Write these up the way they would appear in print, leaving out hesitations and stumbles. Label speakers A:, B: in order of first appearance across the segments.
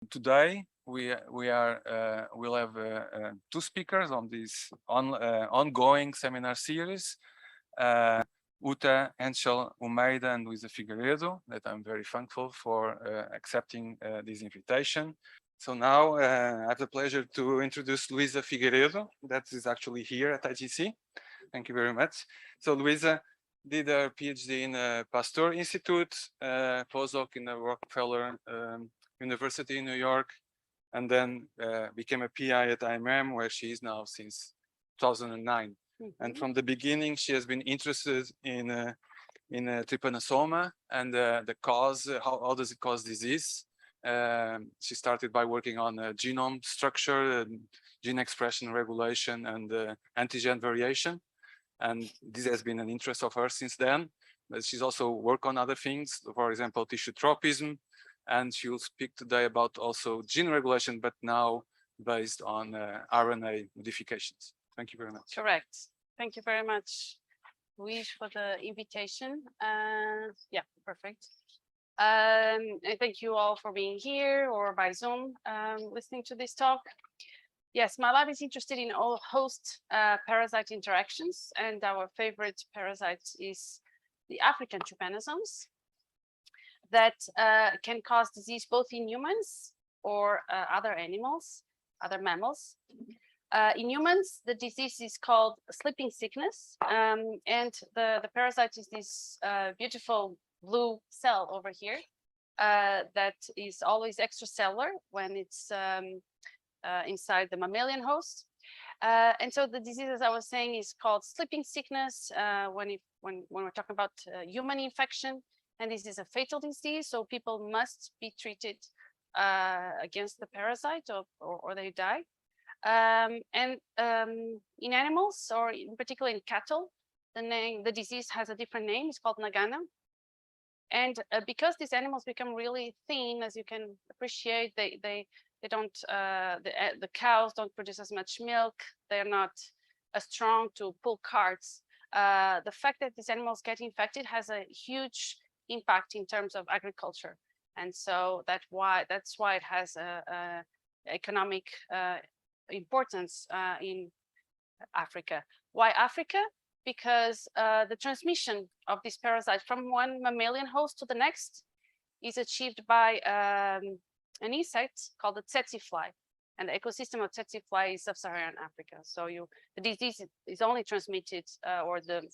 A: today we'll have two speakers on this ongoing seminar series. Uta Henschel Almeida and Luísa Figueiredo, that I'm very thankful for accepting this invitation. So now I have the pleasure to introduce Luísa Figueiredo, that is actually here at IGC. Thank you very much. So Luísa did her PhD in Pasteur Institute, postdoc in the Rockefeller University in New York, and then became a PI at iMM, where she is now since 2009. And from the beginning, she has been interested in trypanosoma and the cause, how does it cause disease. She started by working on genome structure, gene expression regulation, and antigen variation. And this has been an interest of hers since then. But she's also worked on other things, for example, tissue tropism. And she will speak today about also gene regulation, but now based on RNA modifications. Thank you very much.
B: Correct. Thank you very much, Luis, for the invitation. Yeah, perfect. And thank you all for being here or by Zoom listening to this talk. Yes, my lab is interested in all host parasite interactions, and our favorite parasite is the African trypanosomes that can cause disease both in humans or other animals, other mammals. In humans, the disease is called sleeping sickness, and the parasite is this beautiful blue cell over here that is always extracellular when it's inside the mammalian host. And so the disease, as I was saying, is called sleeping sickness when we're talking about human infection, and this is a fatal disease, so people must be treated against the parasite or they die. In animals, or in particular in cattle, the disease has a different name. It's called Nagana. And because these animals become really thin, as you can appreciate, the cows don't produce as much milk. They're not as strong to pull carts. The fact that these animals get infected has a huge impact in terms of agriculture, and so that's why it has a economic importance in Africa. Why Africa? Because the transmission of this parasite from one mammalian host to the next is achieved by an insect called the tsetse fly, and the ecosystem of tsetse fly is sub-Saharan Africa. So the disease is only transmitted, or the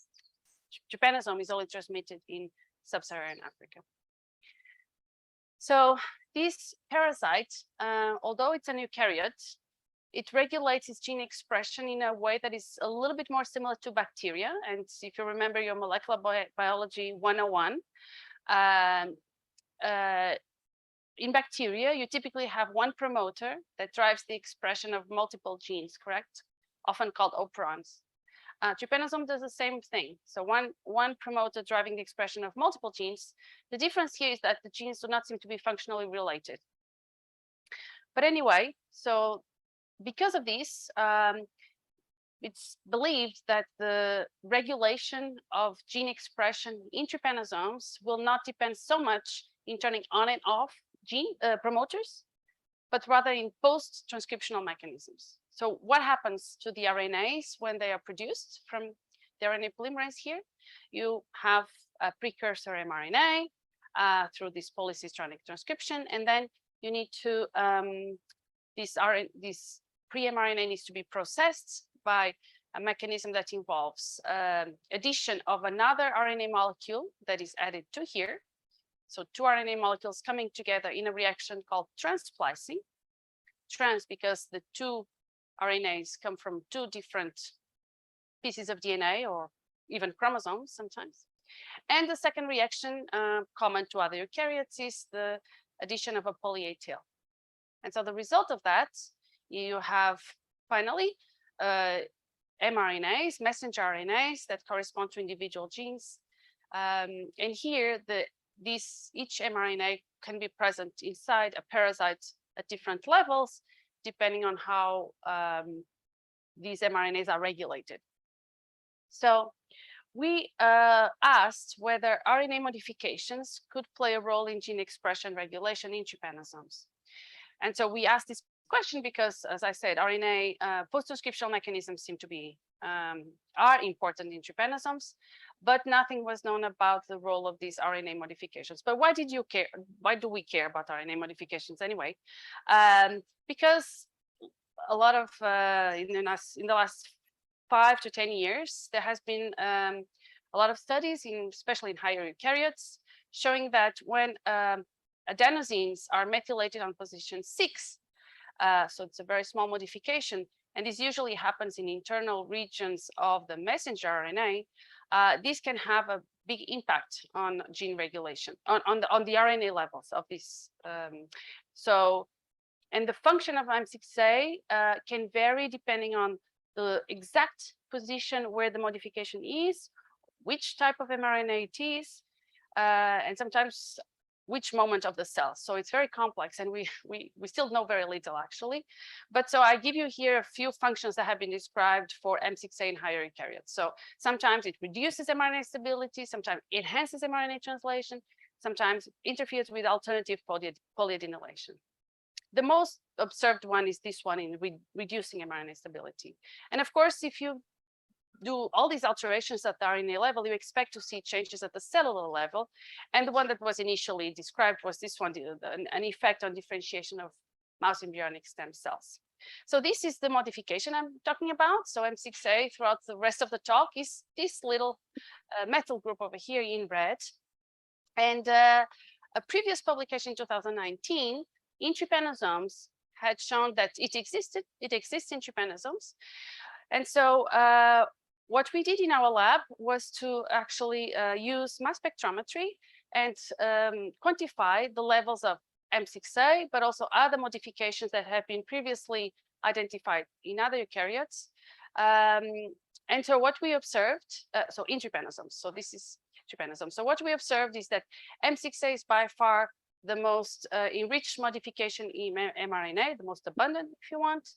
B: trypanosome is only transmitted in sub-Saharan Africa. So this parasite, although it's an eukaryote, it regulates its gene expression in a way that is a little bit more similar to bacteria. And if you remember your molecular biology 101, in bacteria, you typically have one promoter that drives the expression of multiple genes, correct? Often called operons. Trypanosome does the same thing. So one promoter driving the expression of multiple genes. The difference here is that the genes do not seem to be functionally related. But anyway, so because of this, it's believed that the regulation of gene expression in trypanosomes will not depend so much in turning on and off gene promoters, but rather in post-transcriptional mechanisms. So what happens to the RNAs when they are produced from the RNA polymerase here? You have a precursor mRNA through this polycistronic transcription, and then you need to, this pre-mRNA needs to be processed by a mechanism that involves addition of another RNA molecule that is added to here. So two RNA molecules coming together in a reaction called transsplicing. Trans because the two RNAs come from two different pieces of DNA or even chromosomes sometimes. And the second reaction, common to other eukaryotes, is the addition of a poly-A tail. And so the result of that, you have finally mRNAs, messenger RNAs that correspond to individual genes. And here, each mRNA can be present inside a parasite at different levels, depending on how these mRNAs are regulated. So we asked whether RNA modifications could play a role in gene expression regulation in trypanosomes. And so we asked this question because, as I said, RNA post-transcriptional mechanisms seem to be are important in trypanosomes, but nothing was known about the role of these RNA modifications. But why did you care? Why do we care about RNA modifications anyway? Because a lot of in the last 5 to 10 years, there has been a lot of studies, especially in higher eukaryotes, showing that when adenosines are methylated on position 6, so it's a very small modification, and this usually happens in internal regions of the messenger RNA, this can have a big impact on gene regulation, on the RNA levels of this. And the function of M6A can vary depending on the exact position where the modification is, which type of mRNA it is, and sometimes which moment of the cell. So it's very complex, and we still know very little actually. But so I give you here a few functions that have been described for M6A in higher eukaryotes. So sometimes it reduces mRNA stability, sometimes it enhances mRNA translation, sometimes it interferes with alternative polyadenylation. The most observed one is this one in reducing mRNA stability. And of course, if you do all these alterations at the RNA level, you expect to see changes at the cellular level. And the one that was initially described was this one, an effect on differentiation of mouse embryonic stem cells. So this is the modification I'm talking about. So M6A throughout the rest of the talk is this little methyl group over here in red. And a previous publication in 2019 in trypanosomes had shown that it exists in trypanosomes. And so what we did in our lab was to actually use mass spectrometry and quantify the levels of M6A, but also other modifications that have been previously identified in other eukaryotes. And so what we observed, so in trypanosomes, so this is trypanosomes. So what we observed is that M6A is by far the most enriched modification in mRNA, the most abundant, if you want.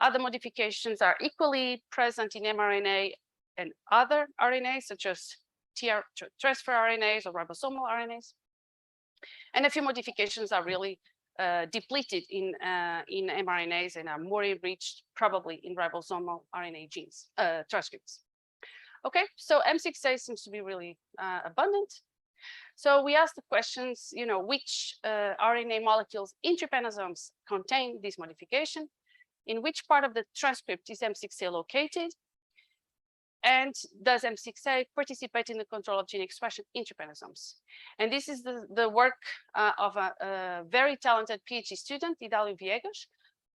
B: Other modifications are equally present in mRNA and other RNAs, such as transfer RNAs or ribosomal RNAs. And a few modifications are really depleted in mRNAs and are more enriched probably in ribosomal RNA genes, transcripts. Okay, so M6A seems to be really abundant. So we asked the questions, which RNA molecules in trypanosomes contain this modification, in which part of the transcript is M6A located, and does M6A participate in the control of gene expression in trypanosomes? And this is the work of a very talented PhD student, Idalio Viegas.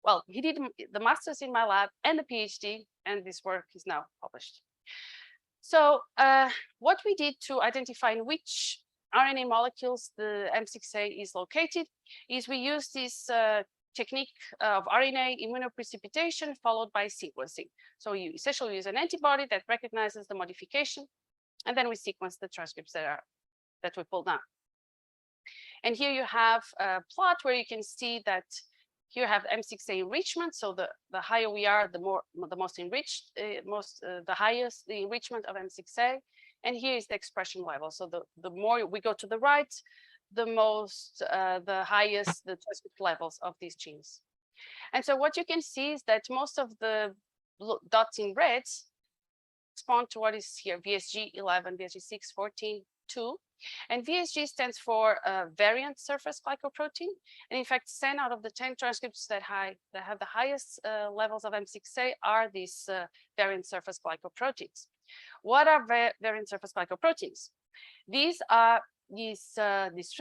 B: Well, he did the master's in my lab and the PhD, and this work is now published. So what we did to identify in which RNA molecules the M6A is located is we use this technique of RNA immunoprecipitation followed by sequencing. So you essentially use an antibody that recognizes the modification, and then we sequence the transcripts that we pull down. And here you have a plot where you can see that here you have M6A enrichment. So the higher we are, the most enriched, the highest the enrichment of M6A. And here is the expression level. So the more we go to the right, the highest the transcript levels of these genes. And so what you can see is that most of the dots in red correspond to what is here, VSG 11, VSG 6, 14, 2. And VSG stands for variant surface glycoprotein. And in fact, 10 out of the 10 transcripts that have the highest levels of M6A are these variant surface glycoproteins. What are variant surface glycoproteins? These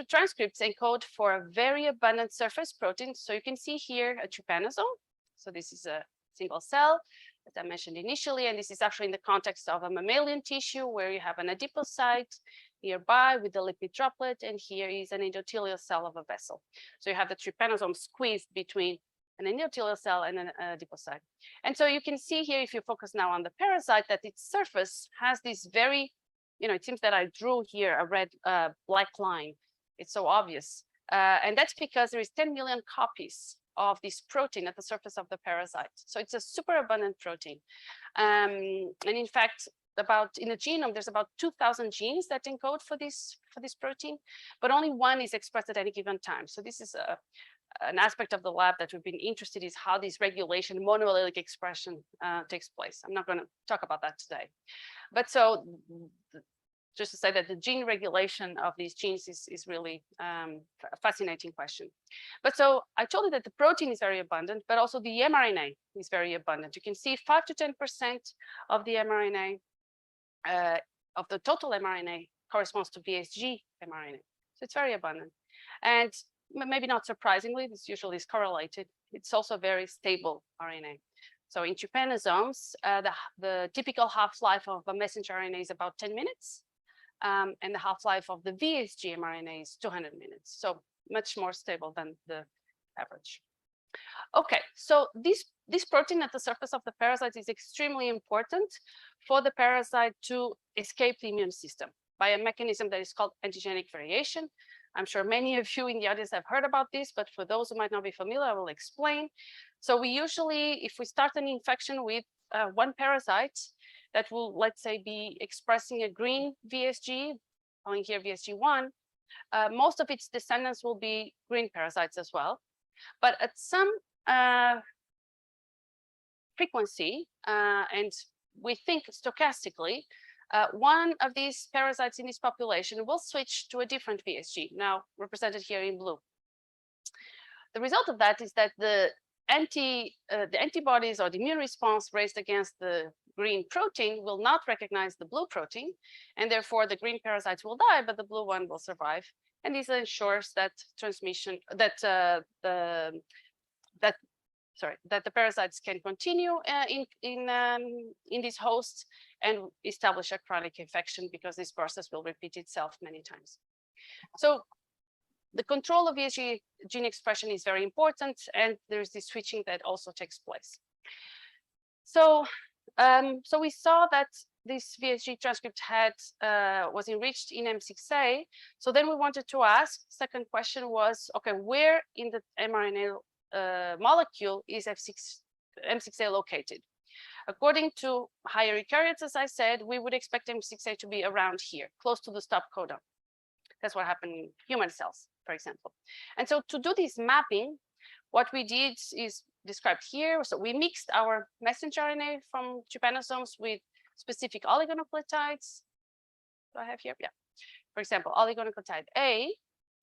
B: transcripts encode for a very abundant surface protein. So you can see here a trypanosome. So this is a single cell, as I mentioned initially, and this is actually in the context of a mammalian tissue where you have an adipocyte nearby with the lipid droplet, and here is an endothelial cell of a vessel. So you have the trypanosome squeezed between an endothelial cell and an adipocyte. And so you can see here, if you focus now on the parasite, that its surface has this very, it seems that I drew here a red black line. It's so obvious. And that's because there is 10 million copies of this protein at the surface of the parasite. So it's a super abundant protein. And in fact, in the genome, there's about 2,000 genes that encode for this protein, but only one is expressed at any given time. So this is an aspect of the lab that we've been interested in is how this regulation, monoallelic expression takes place. I'm not going to talk about that today. But so just to say that the gene regulation of these genes is really a fascinating question. But so I told you that the protein is very abundant, but also the mRNA is very abundant. You can see 5 to 10% of the mRNA, of the total mRNA corresponds to VSG mRNA. So it's very abundant. And maybe not surprisingly, this usually is correlated. It's also very stable RNA. So in trypanosomes, the typical half-life of a messenger RNA is about 10 minutes. And the half-life of the VSG mRNA is 200 minutes. So much more stable than the average. Okay, so this protein at the surface of the parasite is extremely important for the parasite to escape the immune system by a mechanism that is called antigenic variation. I'm sure many of you in the audience have heard about this, but for those who might not be familiar, I will explain. So we usually, if we start an infection with one parasite that will, let's say, be expressing a green VSG, calling here VSG1, most of its descendants will be green parasites as well. But at some frequency, and we think stochastically, one of these parasites in this population will switch to a different VSG, now represented here in blue. The result of that is that the antibodies or the immune response raised against the green protein will not recognize the blue protein, and therefore the green parasites will die, but the blue one will survive. And this ensures that transmission, that the parasites can continue in this host and establish a chronic infection, because this process will repeat itself many times. So the control of VSG gene expression is very important, and there's this switching that also takes place. So, so we saw that this VSG transcript was enriched in M6A. So then we wanted to ask, second question was, okay, where in the mRNA molecule is M6A located? According to higher eukaryotes, as I said, we would expect M6A to be around here, close to the stop codon. That's what happened in human cells, for example. And so to do this mapping, what we did is described here. So we mixed our messenger RNA from trypanosomes with specific oligonucleotides. Do I have here? Yeah. For example, oligonucleotide A,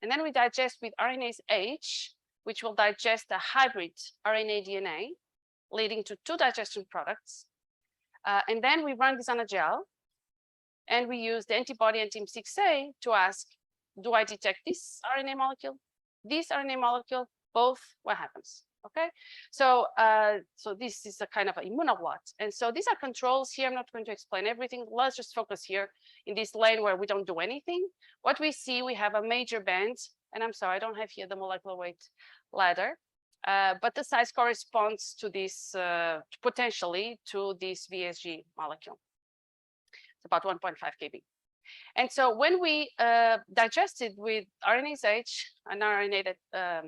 B: and then we digest with RNase H, which will digest a hybrid RNA DNA, leading to 2 digestion products. And then we run this on a gel, and we use the antibody anti-M6A to ask, do I detect this RNA molecule, this RNA molecule, both? What happens? Okay, so so this is a kind of an immunoblot, and so these are controls here. I'm not going to explain everything. Let's just focus here in this lane where we don't do anything. What we see, we have a major band, and I'm sorry, I don't have here the molecular weight ladder, but the size corresponds to this potentially to this VSG molecule. It's about 1.5 kb. And so when we digested with RNase H, an RNA that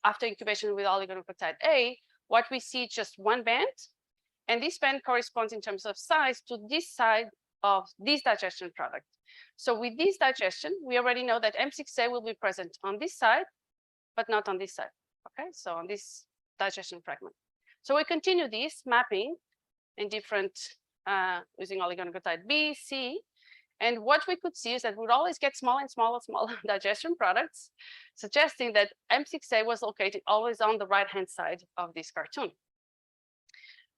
B: after incubation with oligonucleotide A, what we see just one band, and this band corresponds in terms of size to this side of this digestion product. So with this digestion, we already know that M6A will be present on this side, but not on this side. Okay, so on this digestion fragment. So we continue this mapping in different using oligonucleotide B, C. And what we could see is that we'd always get smaller and smaller digestion products, suggesting that M6A was located always on the right-hand side of this cartoon.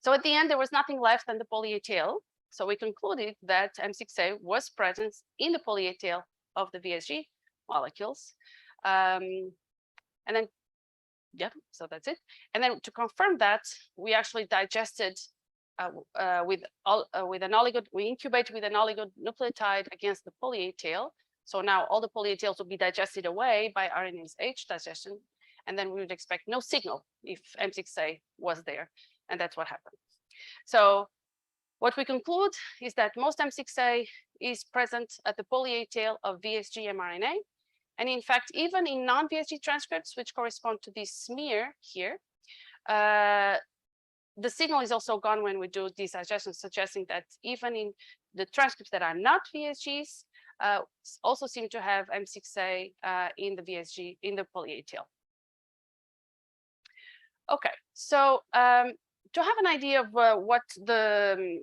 B: So at the end, there was nothing left than the poly-A tail. So we concluded that M6A was present in the poly-A tail of the VSG molecules. And then, yeah, so that's it. And then to confirm that, we actually digested we incubate with an oligonucleotide against the poly-A tail. So now all the poly-A tails will be digested away by RNase H digestion, and then we would expect no signal if M6A was there, and that's what happened. So what we conclude is that most M6A is present at the poly-A tail of VSG mRNA, and in fact, even in non-VSG transcripts, which correspond to this smear here, the signal is also gone when we do these digestions, suggesting that even in the transcripts that are not VSGs, also seem to have M6A in the VSG, in the poly-A tail. Okay, so to have an idea of what the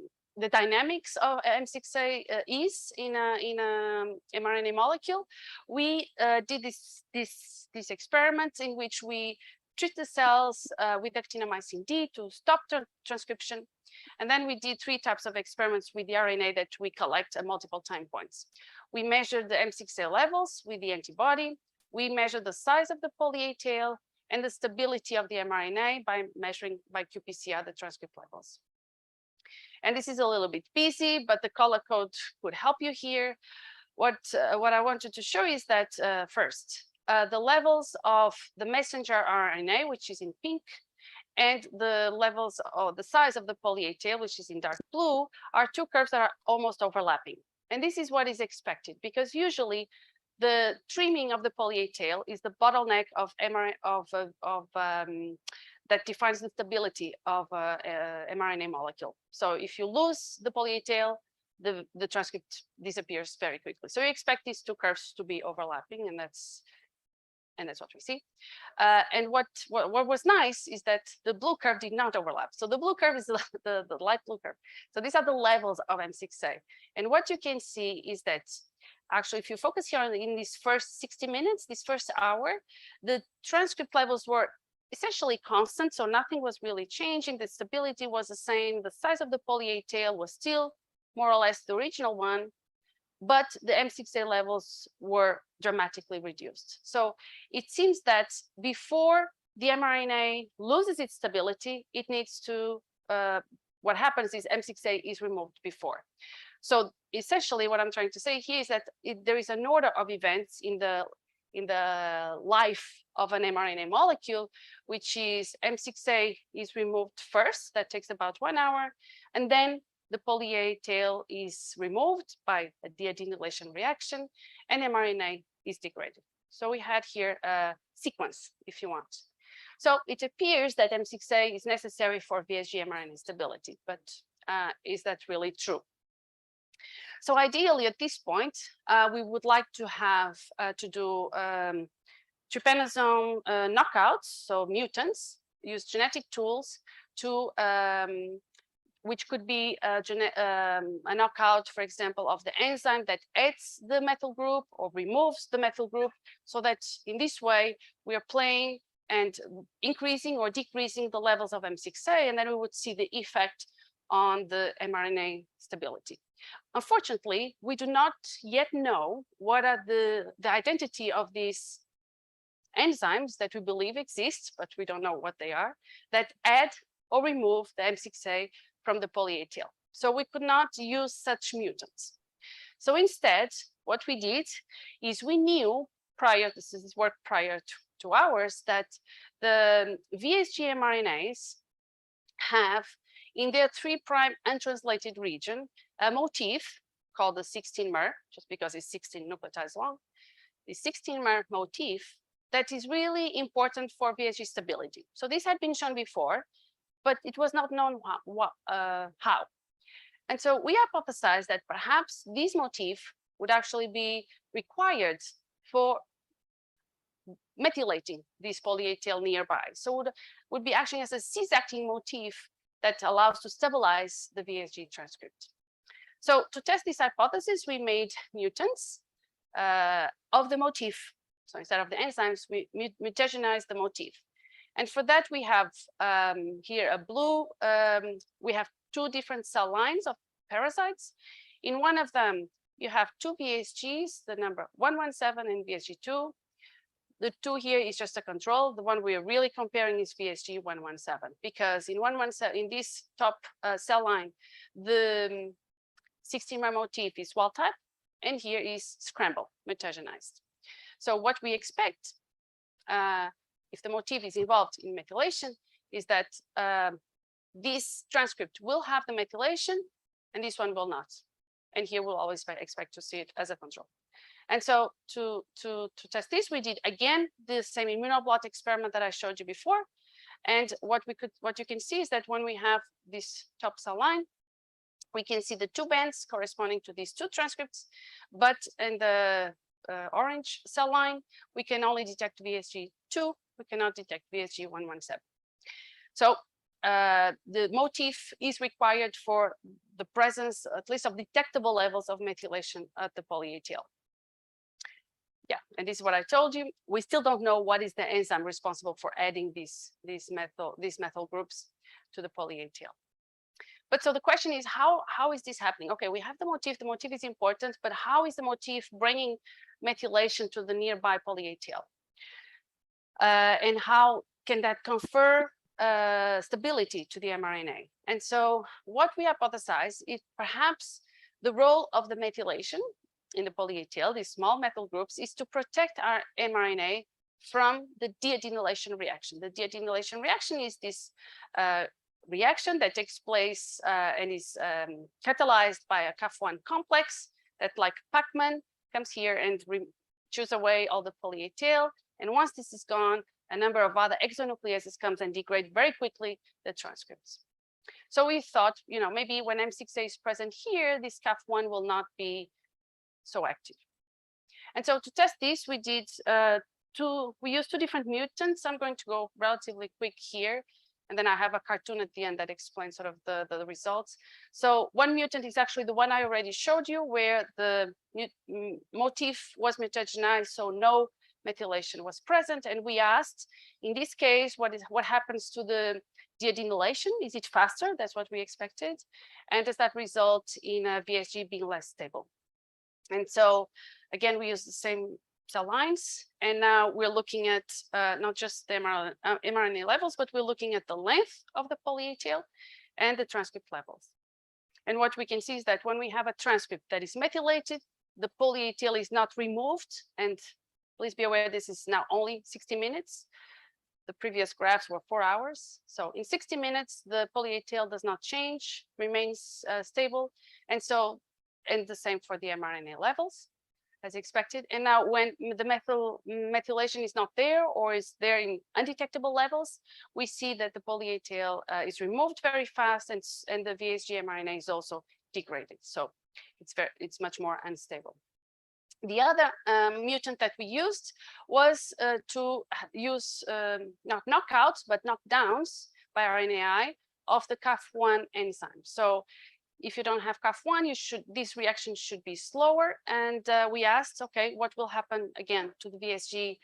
B: dynamics of M6A is in a mRNA molecule, we did this experiment in which we treat the cells with actinomycin D to stop transcription. And then we did 3 types of experiments with the RNA that we collect at multiple time points. We measured the M6A levels with the antibody. We measured the size of the poly-A tail and the stability of the mRNA by measuring by qPCR the transcript levels. And this is a little bit busy, but the color code could help you here. What I wanted to show is that first, the levels of the messenger RNA, which is in pink, and the levels of the size of the poly-A tail, which is in dark blue, are 2 curves that are almost overlapping. And this is what is expected, because usually the trimming of the poly-A tail is the bottleneck of that defines the stability of mRNA molecule. So if you lose the poly-A tail, the transcript disappears very quickly. So you expect these 2 curves to be overlapping, and that's what we see. And what was nice is that the blue curve did not overlap. So the blue curve is the light blue curve. So these are the levels of M6A. And what you can see is that actually, if you focus here in these first 60 minutes, this first hour, the transcript levels were essentially constant. So nothing was really changing. The stability was the same. The size of the poly-A tail was still more or less the original one, but the M6A levels were dramatically reduced. So it seems that before the mRNA loses its stability, it needs to, what happens is M6A is removed before. So essentially what I'm trying to say here is that there is an order of events in the life of an mRNA molecule, which is M6A is removed first. That takes about 1 hour. And then the poly-A tail is removed by a deadenylation reaction, and mRNA is degraded. So we had here a sequence, if you want. So it appears that M6A is necessary for VSG mRNA stability, but is that really true? So ideally, at this point, we would like to have to do trypanosome knockouts, so mutants, use genetic tools to which could be a knockout, for example, of the enzyme that adds the methyl group or removes the methyl group, so that in this way we are playing and increasing or decreasing the levels of M6A, and then we would see the effect on the mRNA stability. Unfortunately, we do not yet know what are the identity of these enzymes that we believe exist, but we don't know what they are, that add or remove the M6A from the poly-A tail. So we could not use such mutants. So instead, what we did is we knew prior, this is work prior to ours, that the VSG mRNAs have in their 3' untranslated region a motif called the 16-mer, just because it's 16 nucleotides long, the 16-mer motif that is really important for VSG stability. So this had been shown before, but it was not known how. And so we hypothesized that perhaps this motif would actually be required for methylating this poly-A tail nearby. So it would be acting as a cis-acting motif that allows to stabilize the VSG transcript. So to test this hypothesis, we made mutants of the motif. So instead of the enzymes, we mutagenized the motif. And for that, we have here a blue, we have 2 different cell lines of parasites. In one of them, you have 2 VSGs, the number 117 and VSG2. The 2 here is just a control. The one we are really comparing is VSG 117, because in 117, in this top cell line, the 16-mer motif is wild type, and here is scramble, mutagenized. So what we expect, if the motif is involved in methylation, is that this transcript will have the methylation, and this one will not. And here we'll always expect to see it as a control. And so to test this, we did again the same immunoblot experiment that I showed you before. And what you can see is that when we have this top cell line, we can see the 2 bands corresponding to these 2 transcripts, but in the orange cell line, we can only detect VSG2, we cannot detect VSG 117. So the motif is required for the presence, at least of detectable levels of methylation at the poly-A tail. Yeah, and this is what I told you. We still don't know what is the enzyme responsible for adding these methyl groups to the poly-A tail. But so the question is, how is this happening? Okay, we have the motif. The motif is important, but how is the motif bringing methylation to the nearby poly-A tail? And how can that confer stability to the mRNA? And so what we hypothesize is perhaps the role of the methylation in the poly-A tail, these small methyl groups, is to protect our mRNA from the deadenylation reaction. The deadenylation reaction is this reaction that takes place and is catalyzed by a CAF1 complex that, like Pac-Man, comes here and chews away all the poly-A tail. And once this is gone, a number of other exonucleases comes and degrade very quickly the transcripts. So we thought, you know, maybe when M6A is present here, this CAF1 will not be so active. And so to test this, we did we used two different mutants. I'm going to go relatively quick here, and then I have a cartoon at the end that explains sort of the results. So one mutant is actually the one I already showed you, where the motif was mutagenized, so no methylation was present. And we asked, in this case, what happens to the deadenylation? Is it faster? That's what we expected. And does that result in a VSG being less stable? And so again, we use the same cell lines, and now we're looking at not just the mRNA levels, but we're looking at the length of the poly-A tail and the transcript levels. And what we can see is that when we have a transcript that is methylated, the poly-A tail is not removed. And please be aware, this is now only 60 minutes. The previous graphs were 4 hours. So in 60 minutes, the poly-A tail does not change, remains stable. And the same for the mRNA levels, as expected. And now when the methylation is not there, or is there in undetectable levels, we see that the poly-A tail is removed very fast, and the VSG mRNA is also degraded. So it's much more unstable. The other mutant that we used was to use not knockouts, but knockdowns by RNAi of the CAF1 enzyme. So if you don't have CAF1, this reaction should be slower. And we asked, okay, what will happen again to the VSG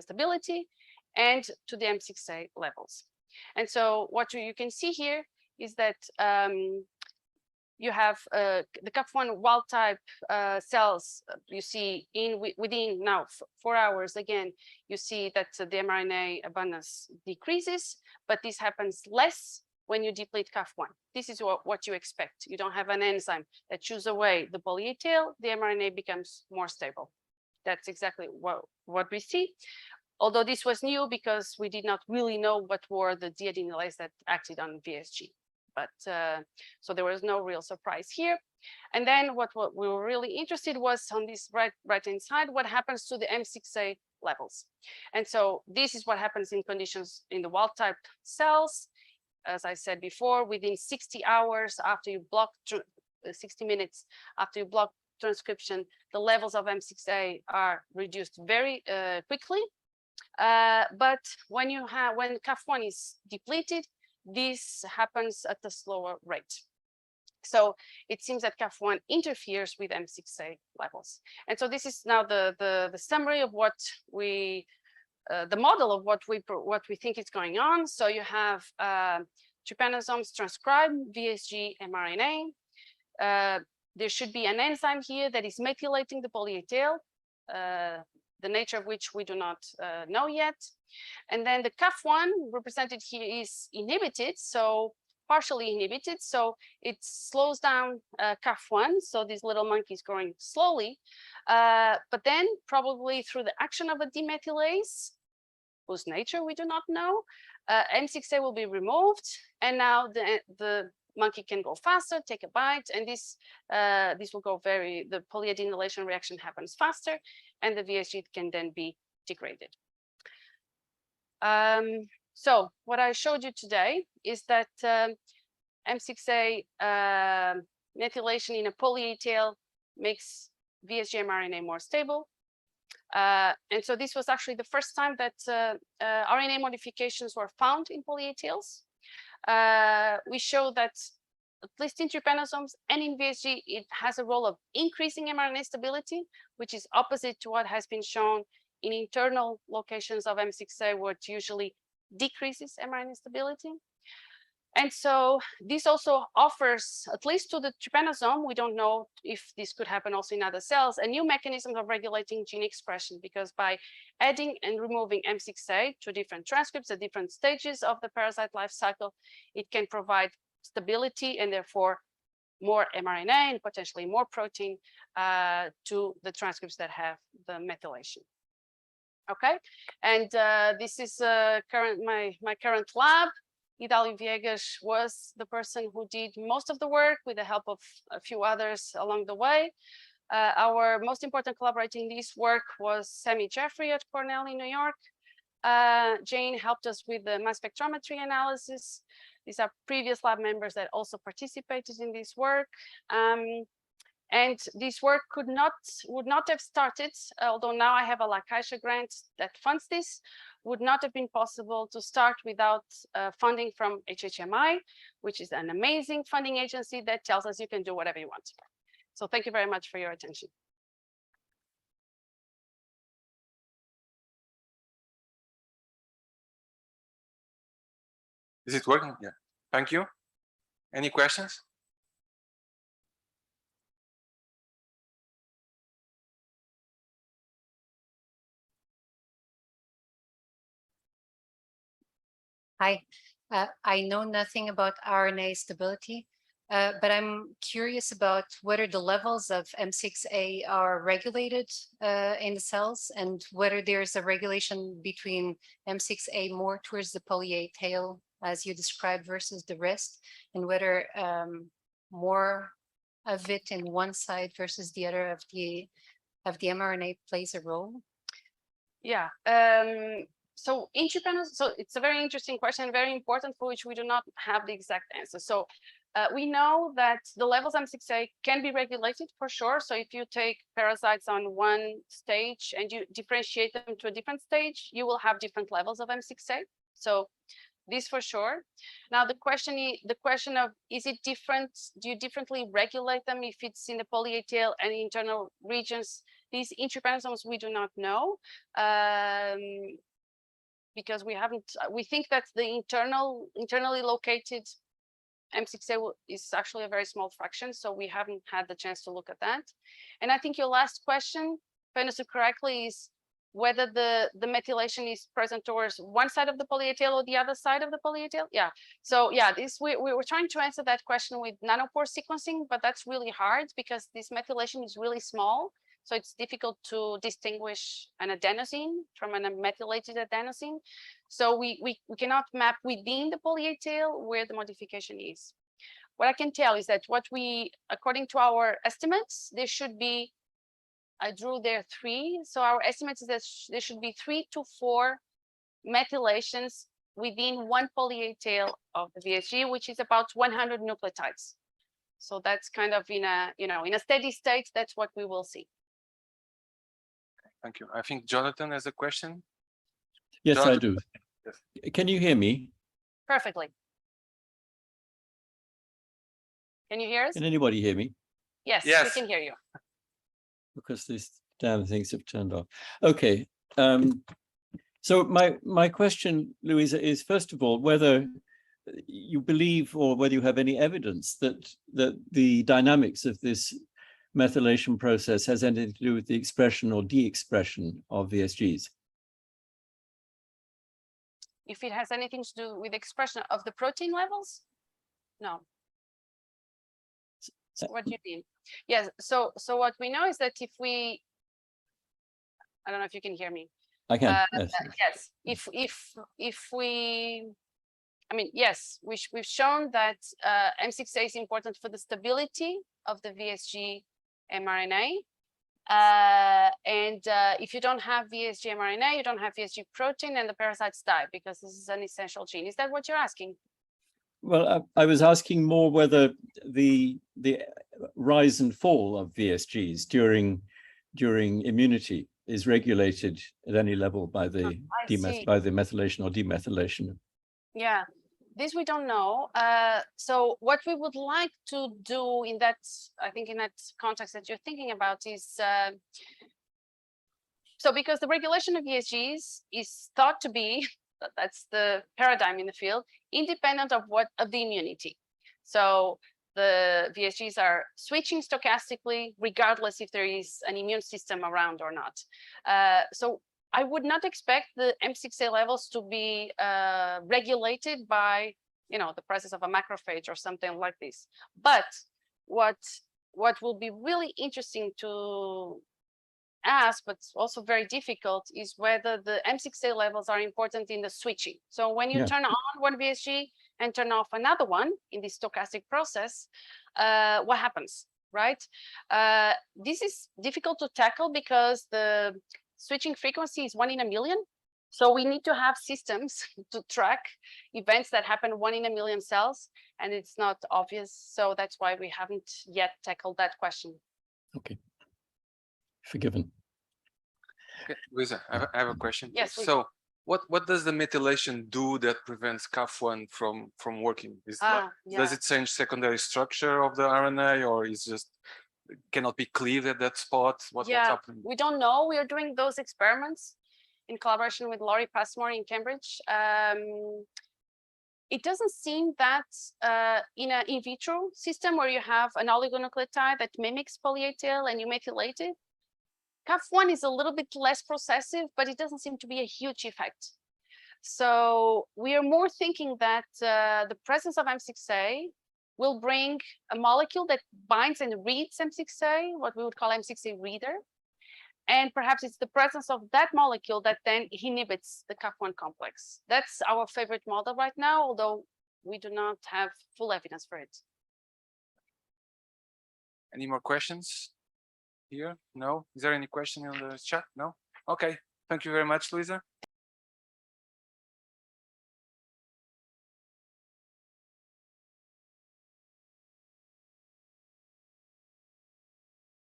B: stability and to the M6A levels? And so what you can see here is that you have the CAF1 wild type cells. You see within now 4 hours, again, you see that the mRNA abundance decreases, but this happens less when you deplete CAF1. This is what you expect. You don't have an enzyme that chews away the poly-A tail, the mRNA becomes more stable. That's exactly what we see. Although this was new because we did not really know what were the deadenylase that acted on VSG. But so there was no real surprise here. And then what we were really interested was on this right-hand side, what happens to the M6A levels. And so this is what happens in conditions in the wild type cells. As I said before, within 60 hours after you block 60 minutes after you block transcription, the levels of M6A are reduced very quickly. But when CAF1 is depleted, this happens at a slower rate. So it seems that CAF1 interferes with M6A levels. And so this is now the summary of what we the model of what we think is going on. So you have trypanosomes transcribe VSG mRNA. There should be an enzyme here that is methylating the poly-A tail, the nature of which we do not know yet. And then the CAF1 represented here is inhibited, so partially inhibited. So it slows down CAF1. So this little monkey is growing slowly. But then probably through the action of a demethylase, whose nature we do not know, M6A will be removed. And now the monkey can go faster, take a bite, and this will go the polyadenylation reaction happens faster, and the VSG can then be degraded. So what I showed you today is that M6A methylation in a poly-A tail makes VSG mRNA more stable. And so this was actually the first time that RNA modifications were found in poly-A tails. We show that at least in trypanosomes and in VSG, it has a role of increasing mRNA stability, which is opposite to what has been shown in internal locations of M6A, where it usually decreases mRNA stability. And so this also offers, at least to the trypanosome, we don't know if this could happen also in other cells, a new mechanism of regulating gene expression, because by adding and removing M6A to different transcripts at different stages of the parasite life cycle, it can provide stability and therefore more mRNA and potentially more protein to the transcripts that have the methylation. Okay, and this is my current lab. Idalio Viegas was the person who did most of the work with the help of a few others along the way. Our most important collaborator in this work was Sammy Jeffrey at Cornell in New York. Jane helped us with the mass spectrometry analysis. These are previous lab members that also participated in this work. And this work would not have started, although now I have a La Caixa grant that funds this, would not have been possible to start without funding from HHMI, which is an amazing funding agency that tells us you can do whatever you want. So thank you very much for your attention.
A: Is it working? Yeah. Thank you. Any questions?
C: Hi, I know nothing about RNA stability, but I'm curious about whether the levels of M6A are regulated in the cells and whether there's a regulation between M6A more towards the poly-A tail, as you described, versus the rest, and whether more of it in one side versus the other of the mRNA plays a role.
B: Yeah. So in trypanosome, so it's a very interesting question, very important, for which we do not have the exact answer. So we know that the levels of M6A can be regulated for sure. So if you take parasites on one stage and you differentiate them to a different stage, you will have different levels of M6A. So this for sure. Now the question of, is it different? Do you differently regulate them if it's in the poly-A tail and internal regions? These in trypanosomes we do not know. Because we think that the internally located M6A is actually a very small fraction, so we haven't had the chance to look at that. And I think your last question, if I understood correctly, is whether the methylation is present towards one side of the poly-A tail or the other side of the poly-A tail. Yeah. So yeah, we were trying to answer that question with nanopore sequencing, but that's really hard because this methylation is really small. So it's difficult to distinguish an adenosine from a methylated adenosine. So we cannot map within the poly-A tail where the modification is. What I can tell is that according to our estimates, there should be, I drew there 3. So our estimate is that there should be 3 to 4 methylations within one poly-A tail of the VSG, which is about 100 nucleotides. So that's kind of in a steady state, that's what we will see.
A: Thank you. I think Jonathan has a question.
D: Yes,
A: Jonathan?
D: I do.
A: Yes.
D: Can you hear me?
B: Perfectly. Can you hear us?
D: Can anybody hear me?
B: Yes,
A: Yes.
B: we can hear you.
D: Because these damn things have turned off. Okay. So my question, Luísa, is first of all whether you believe or whether you have any evidence that the dynamics of this methylation process has anything to do with the expression or de-expression of VSGs.
B: If it has anything to do with expression of the protein levels? No. So what do you mean? Yes, so what we know is that if we, I don't know if you can hear me.
D: I can, yes.
B: Yes, if we, I mean, yes, we've shown that M6A is important for the stability of the VSG mRNA. And if you don't have VSG mRNA, you don't have VSG protein, and the parasites die because this is an essential gene. Is that what you're asking?
D: Well, I was asking more whether the rise and fall of VSGs during immunity is regulated at any level by the
B: I see.
D: by the methylation or demethylation.
B: Yeah, this we don't know. So what we would like to do in that, I think in that context that you're thinking about is, so because the regulation of VSGs is thought to be, that's the paradigm in the field, independent of the immunity. So the VSGs are switching stochastically, regardless if there is an immune system around or not. So I would not expect the M6A levels to be regulated by, the presence of a macrophage or something like this. But what will be really interesting to ask, but also very difficult, is whether the M6A levels are important in the switching. So when you turn on one VSG and turn off another one in this stochastic process, what happens, right? This is difficult to tackle because the switching frequency is 1 in a million. So we need to have systems to track events that happen 1 in a million cells, and it's not obvious. So that's why we haven't yet tackled that question.
D: Okay. Forgiven.
A: Okay, Luísa, I have a question.
B: Yes, please.
A: So what does the methylation do that prevents CAF1 from working? Does it change secondary structure of the RNA, or is just cannot be cleaved at that spot? What's happening? We
B: don't know. We are doing those experiments in collaboration with Laurie Passmore in Cambridge. It doesn't seem that in an in vitro system where you have an oligonucleotide that mimics poly-A-tail and you methylate it, CAF1 is a little bit less processive, but it doesn't seem to be a huge effect. So we are more thinking that the presence of M6A will bring a molecule that binds and reads M6A, what we would call M6A reader. And perhaps it's the presence of that molecule that then inhibits the CAF1 complex. That's our favorite model right now, although we do not have full evidence for it.
A: Any more questions here? No? Is there any question in the chat? No? Okay. Thank you very much, Luísa.